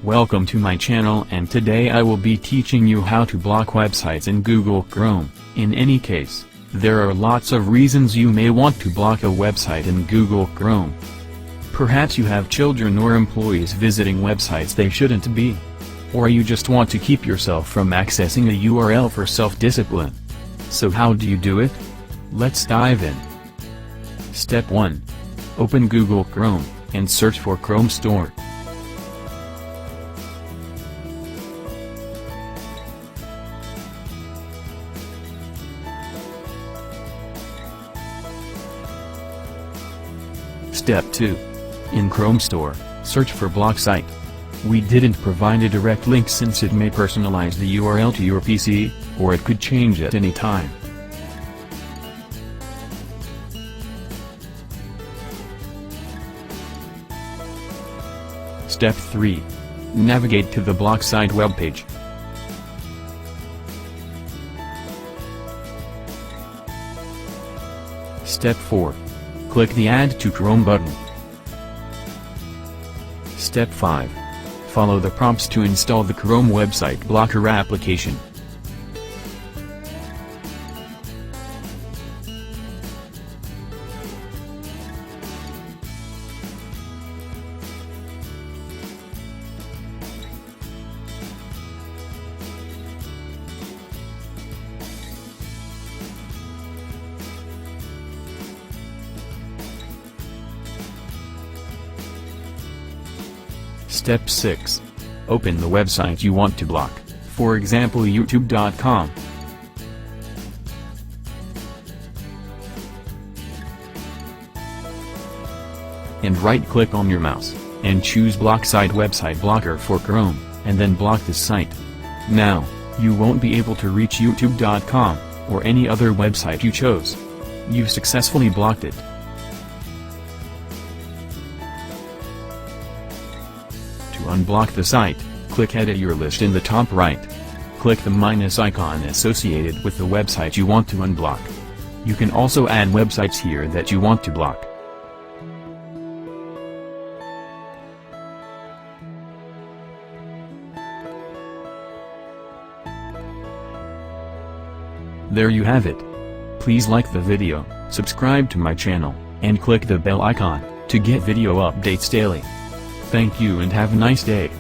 Welcome to my channel, and today I will be teaching you how to block websites in Google Chrome. In any case, there are lots of reasons you may want to block a website in Google Chrome. Perhaps you have children or employees visiting websites they shouldn't be. Or you just want to keep yourself from accessing a URL for self-discipline. So how do you do it? Let's dive in. Step 1. Open Google Chrome, and search for Chrome Store. Step 2. In Chrome Store, search for block site. We didn't provide a direct link since it may personalize the URL to your PC, or it could change at any time. Step 3. Navigate to the block site webpage. Step 4. Click the Add to Chrome button. Step 5. Follow the prompts to install the Chrome website blocker application. Step 6. Open the website you want to block, for example youtube.com. And right-click on your mouse, and choose Block Site Website Blocker for Chrome, and then block the site. Now, you won't be able to reach youtube.com, or any other website you chose. You've successfully blocked it. To unblock the site, click Edit Your List in the top right. Click the minus icon associated with the website you want to unblock. You can also add websites here that you want to block. There you have it. Please like the video, subscribe to my channel, and click the bell icon to get video updates daily. Thank you and have a nice day.